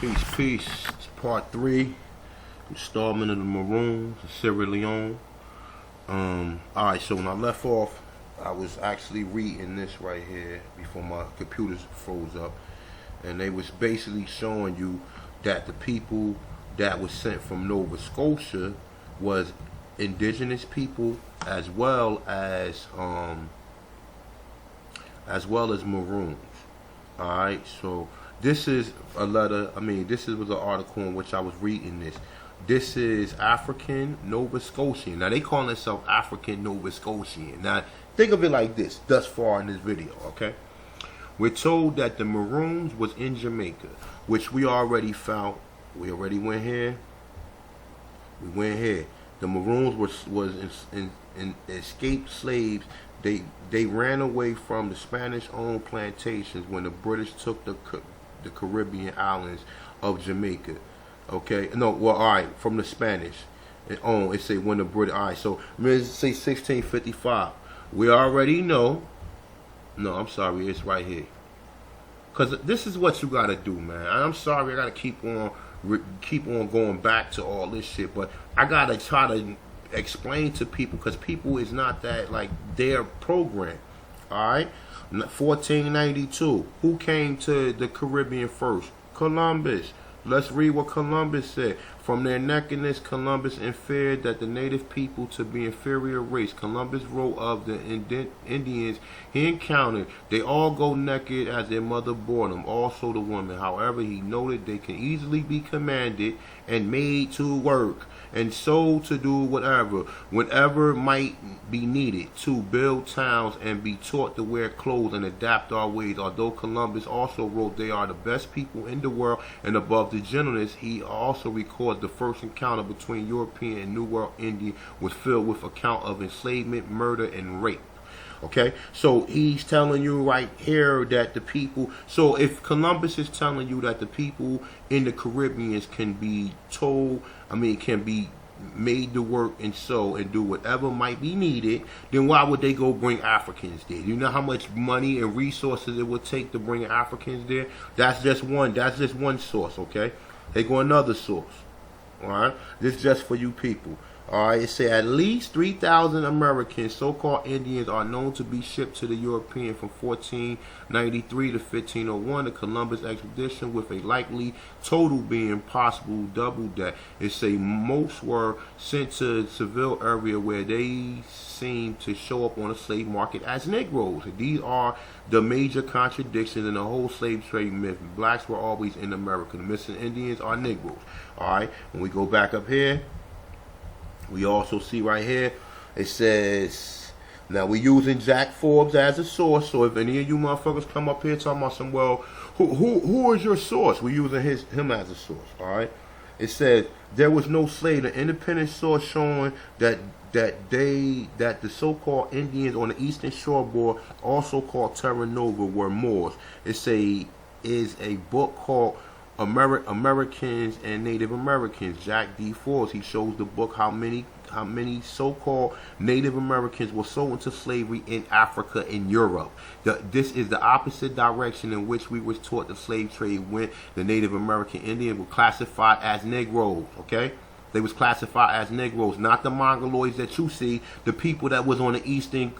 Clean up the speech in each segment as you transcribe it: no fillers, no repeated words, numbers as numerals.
Peace, peace. It's part 3, installment of the Maroons, Sierra Leone. Alright, so when I left off, I was actually reading this right here before my computers froze up. And they was basically showing you that the people that was sent from Nova Scotia was indigenous people as well as Maroons. Alright, so this is a letter, this was an article in which I was reading this. This is African Nova Scotian. Now, they call themselves African Nova Scotian. Now, think of it like this, thus far in this video, okay? We're told that the Maroons was in Jamaica, which we already found. We already went here. We went here. The Maroons was in escaped slaves. They ran away from the Spanish-owned plantations when the British took the Caribbean islands of Jamaica. Okay, no, well, all right, from the Spanish. It say when the British. All right, so let's say 1655. We already know. No, I'm sorry, it's right here. Cause this is what you gotta do, man. I'm sorry, I gotta keep on going back to all this shit, but I gotta try to explain to people, because people is not that like their program. All right, 1492. Who came to the Caribbean first? Columbus. Let's read what Columbus said. From their nakedness, Columbus inferred that the native people to be inferior race. Columbus wrote of the Indians he encountered. They all go naked as their mother bore them, also the women. However, he noted they can easily be commanded and made to work, and so to do whenever might be needed, to build towns and be taught to wear clothes and adapt our ways. Although Columbus also wrote they are the best people in the world and above the gentleness, he also records the first encounter between European and New World Indian was filled with account of enslavement, murder, and rape. Okay, so he's telling you right here that the people, so if Columbus is telling you that the people in the Caribbeans can be told, can be made to work and sew and do whatever might be needed, then why would they go bring Africans there? You know how much money and resources it would take to bring Africans there? That's just one source, okay? They go another source. Alright? This is just for you people. Alright, it said at least 3,000 Americans, so-called Indians, are known to be shipped to the European from 1493 to 1501. The Columbus expedition, with a likely total being possible double that. It say most were sent to Seville area where they seem to show up on the slave market as Negroes. These are the major contradictions in the whole slave trade myth. Blacks were always in America. The missing Indians are Negroes. Alright, when we go back up here, we also see right here, it says, now we're using Jack Forbes as a source, so if any of you motherfuckers come up here talking about some, well, who is your source? We're using him as a source, alright? It says, there was no slave. An independent source showing that the so-called Indians on the eastern shoreboard, also called Terra Nova, were Moors. Is a book called Americans and Native Americans. Jack D. Forbes, he shows the book how many so-called Native Americans were sold into slavery in Africa and Europe. This is the opposite direction in which we was taught the slave trade went. The Native American Indians were classified as Negroes, okay? They was classified as Negroes, not the Mongoloids that you see, the people that was on the eastern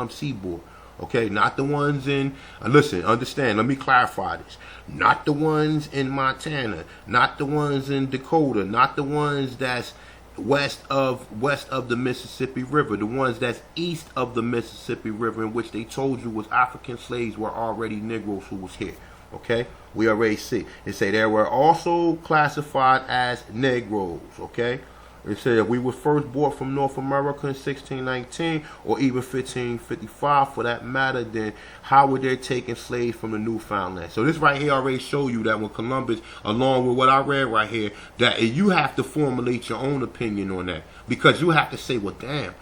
seaboard. Okay, not the ones in, listen, understand, let me clarify this. Not the ones in Montana, not the ones in Dakota, not the ones that's west of the Mississippi River, the ones that's east of the Mississippi River, in which they told you was African slaves were already Negroes who was here. Okay, we already see. It say they were also classified as Negroes, okay? It said if we were first brought from North America in 1619 or even 1555 for that matter, then how were they taking slaves from the Newfoundland? So this right here already show you that when Columbus, along with what I read right here, that you have to formulate your own opinion on that, because you have to say, well, damn,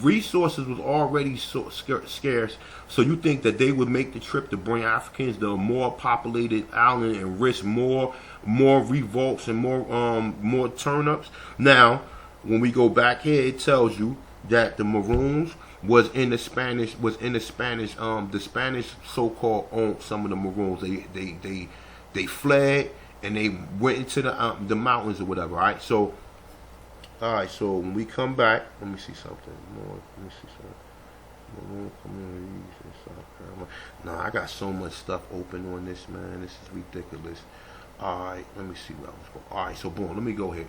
resources was already so scarce, so you think that they would make the trip to bring Africans to a more populated island and risk more revolts and more turn-ups? Now, when we go back here, it tells you that the Maroons was in the Spanish so-called owned some of the Maroons. They fled and they went into the mountains or whatever. All right. So when we come back, let me see something more. Let me see something. Communities in South Carolina. Nah, I got so much stuff open on this, man. This is ridiculous. Alright, let me see where I was going. Alright, so boom, let me go here.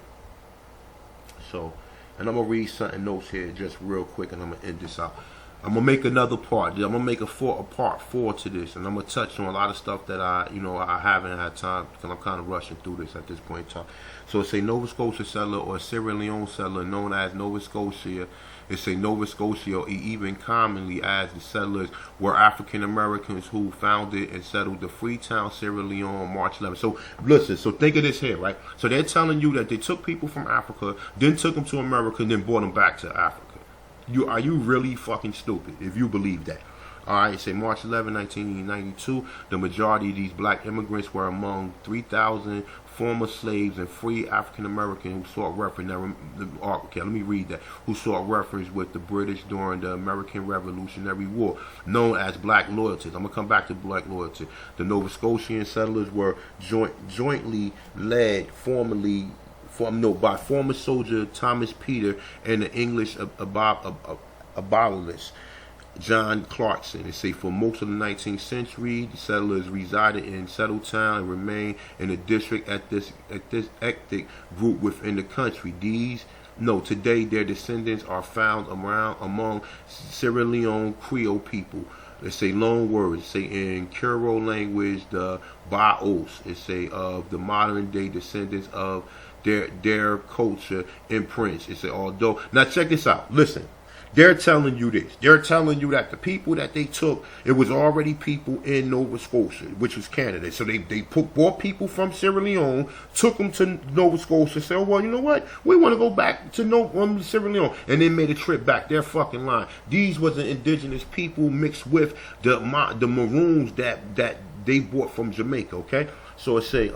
So, and I'm going to read something notes here just real quick, and I'm going to end this out. I'm going to make another part. I'm going to make a part 4 to this, and I'm going to touch on a lot of stuff that I haven't had time, because I'm kind of rushing through this at this point in time. So it's a Nova Scotia settler or Sierra Leone settler known as Nova Scotia. It's a Nova Scotia, or even commonly as the settlers, were African Americans who founded and settled the Freetown, Sierra Leone on March 11th. So listen, so think of this here, right? So they're telling you that they took people from Africa, then took them to America, and then brought them back to Africa. Are you really fucking stupid if you believe that? Alright, say March 11, 1992, the majority of these black immigrants were among 3,000 former slaves and free African Americans who sought refuge. Now, okay, let me read that. Who sought refuge with the British during the American Revolutionary War, known as Black Loyalties. I'm gonna come back to Black Loyalty. The Nova Scotian settlers were jointly led by former soldier Thomas Peter and the English abolitionist John Clarkson. They say for most of the 19th century, the settlers resided in Settletown and remained in the district at this ethnic group within the country. Today their descendants are found among Sierra Leone Creole people. They say loan words. Say in Creole language, the Baos. They say of the modern day descendants of their culture imprints. They say although. Now check this out. Listen. They're telling you this. They're telling you that the people that they took, it was already people in Nova Scotia, which was Canada. So they brought people from Sierra Leone, took them to Nova Scotia, said, oh, well, you know what? We want to go back to Sierra Leone. And then made a trip back. They're fucking lying. These was the indigenous people mixed with the Maroons that they brought from Jamaica, okay? So it say,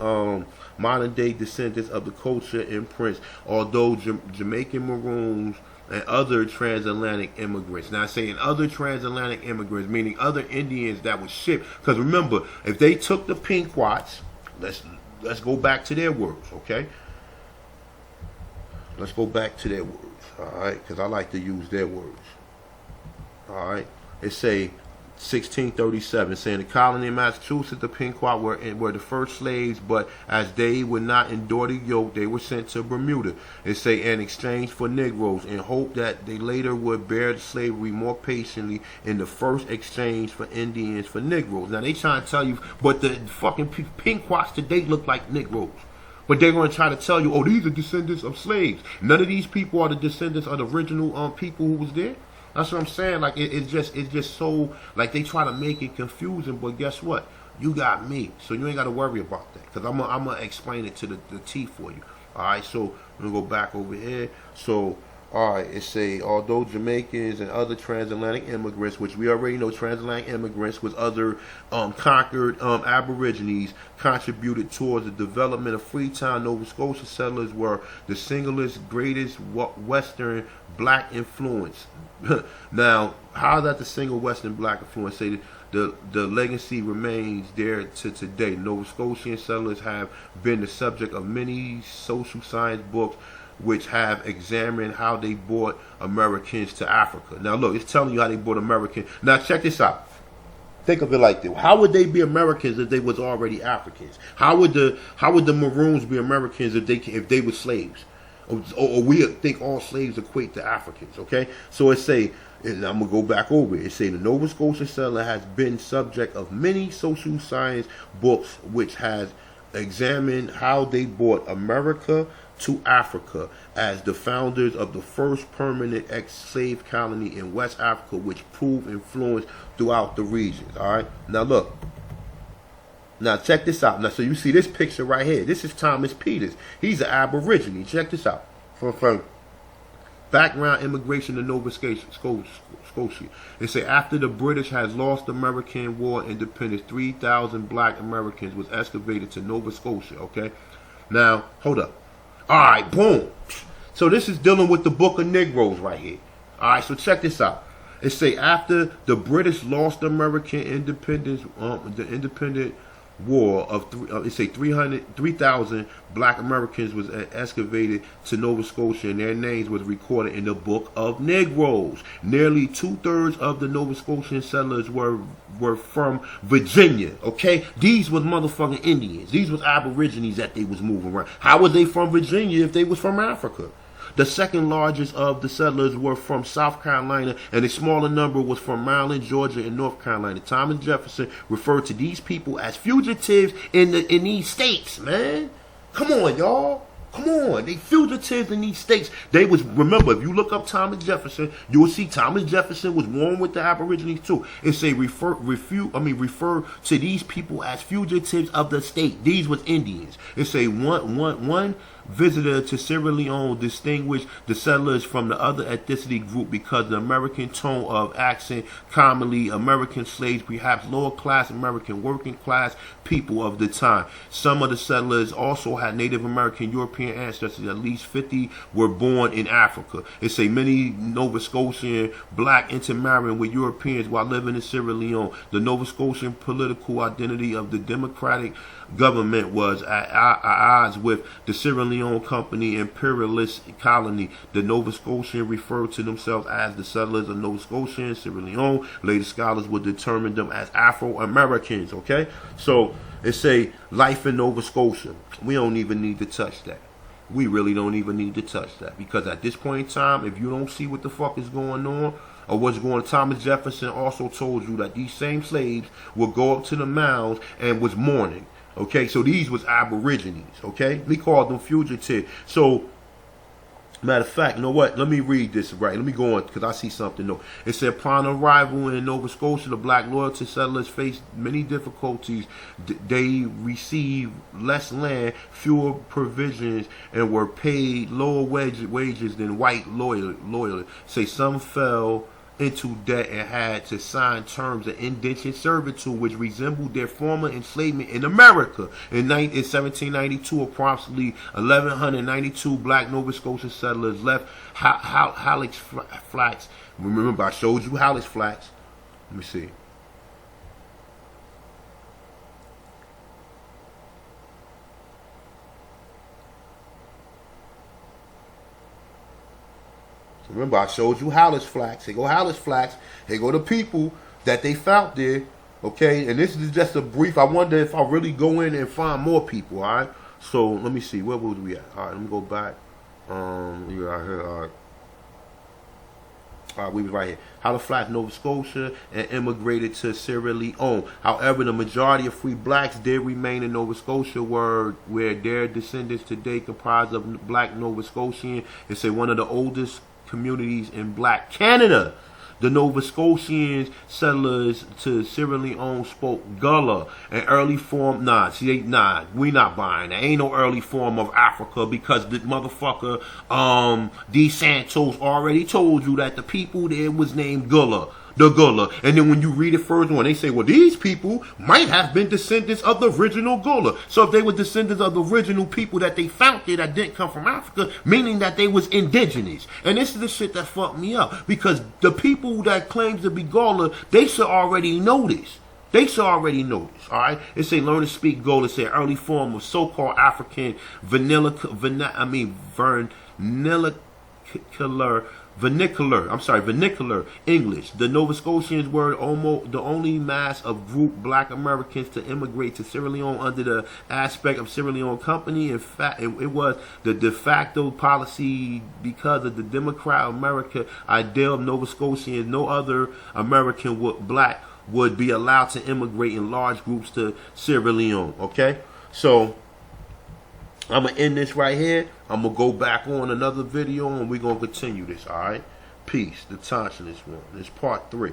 modern day descendants of the culture imprints, although Jamaican Maroons and other transatlantic immigrants. Now, saying other transatlantic immigrants, meaning other Indians that was shipped. Because remember, if they took the Pequots, let's go back to their words, okay? Let's go back to their words, all right? Because I like to use their words, all right? It say 1637, saying the colony in Massachusetts, the Pequot were the first slaves, but as they would not endure the yoke, they were sent to Bermuda. It say in exchange for Negroes, in hope that they later would bear slavery more patiently in the first exchange for Indians for Negroes. Now they trying to tell you, but the fucking Pequots today look like Negroes. But they're going to try to tell you, oh, these are descendants of slaves. None of these people are the descendants of the original people who was there. That's what I'm saying. Like it's just so like they try to make it confusing. But guess what? You got me, so you ain't got to worry about that. Cause I'm gonna explain it to the T for you. All right. So I'm gonna go back over here. So all right, it say although Jamaicans and other transatlantic immigrants, which we already know transatlantic immigrants was other conquered Aborigines, contributed towards the development of Freetown, Nova Scotia settlers were the singlest greatest Western black influence. Now, how is that the single Western black influence? Say the legacy remains there to today. Nova Scotian settlers have been the subject of many social science books which have examined how they brought Americans to Africa. Now look, it's telling you how they brought Americans. Now check this out. Think of it like this. How would they be Americans if they was already Africans? How would the Maroons be Americans if they were slaves? Or we think all slaves equate to Africans, okay? So it say, and I'm going to go back over it. It say the Nova Scotia settler has been subject of many social science books which has examined how they brought America to Africa as the founders of the first permanent ex-slave colony in West Africa, which proved influence throughout the region. All right, now look. Now check this out. Now, so you see this picture right here. This is Thomas Peters. He's an Aborigine. Check this out. From background immigration to Nova Scotia. They say after the British has lost the American War independence, 3,000 black Americans was excavated to Nova Scotia. Okay, now hold up. All right, boom. So this is dealing with the Book of Negroes right here. All right, so check this out. It say after the British lost American independence, the independent war of they say 3,000 black Americans was excavated to Nova Scotia, and their names was recorded in the Book of Negroes. Nearly 2/3 of the Nova Scotian settlers were from Virginia. Okay, these was motherfucking Indians. These was Aborigines that they was moving around. How was they from Virginia if they was from Africa? The second largest of the settlers were from South Carolina, and a smaller number was from Maryland, Georgia, and North Carolina. Thomas Jefferson referred to these people as fugitives in these states, man. Come on, y'all. Come on. They fugitives in these states. They was, remember, if you look up Thomas Jefferson, you will see Thomas Jefferson was warm with the Aborigines too. It say refer to these people as fugitives of the state. These was Indians. It say one visitor to Sierra Leone distinguished the settlers from the other ethnicity group because the American tone of accent, commonly American slaves, perhaps lower class American working class people of the time. Some of the settlers also had Native American European ancestors. At least 50 were born in Africa. It say many Nova Scotian black intermarrying with Europeans while living in Sierra Leone. The Nova Scotian political identity of the democratic government was at odds with the Sierra Leone Company imperialist colony. The Nova Scotian referred to themselves as the settlers of Nova Scotia and Sierra Leone. Later scholars would determine them as Afro-Americans. Okay, so it say life in Nova Scotia. We don't even need to touch that. We really don't even need to touch that, because at this point in time, if you don't see what the fuck is going on or what's going on, Thomas Jefferson also told you that these same slaves would go up to the mounds and was mourning. Okay, so these was Aborigines. Okay, we called them fugitives. So, matter of fact, you know what? Let me read this right. Let me go on, because I see something new. It said, upon arrival in Nova Scotia, the black loyalty settlers faced many difficulties. They received less land, fewer provisions, and were paid lower wages than white loyalists. Say some fell into debt and had to sign terms of indentured servitude which resembled their former enslavement in America. In 1792, approximately 1,192 black Nova Scotian settlers left Halifax Flats. Remember, I showed you Halifax Flats. Let me see. Remember, I showed you Halifax. Here go Halifax. Here go the people that they found there. Okay, and this is just a brief. I wonder if I really go in and find more people. All right. So let me see. Where was we at? All right, let me go back. We were out here. All right, we was right here. Halifax, Nova Scotia, and immigrated to Sierra Leone. However, the majority of free blacks did remain in Nova Scotia, where their descendants today comprise of black Nova Scotian. It's one of the oldest communities in black Canada. The Nova Scotians settlers to Sierra Leone spoke Gullah, an early form. We not buying that. Ain't no early form of Africa, because the motherfucker D Santos already told you that the people there was named Gullah. The Gullah. And then when you read it further on, they say, well, these people might have been descendants of the original Gullah. So if they were descendants of the original people that they found there that didn't come from Africa, meaning that they was indigenous. And this is the shit that fucked me up, because the people that claims to be Gullah, they should already know this. They should already know this, all right? It say learn to speak Gullah. It's an early form of so-called African vernacular English. The Nova Scotians were almost the only mass of group black Americans to immigrate to Sierra Leone under the aspect of Sierra Leone Company. In fact, it was the de facto policy because of the Democrat America ideal of Nova Scotians. No other American black would be allowed to immigrate in large groups to Sierra Leone. Okay, so I'm going to end this right here. I'm going to go back on another video and we're going to continue this, all right? Peace. The Tonshinless one. This part 3.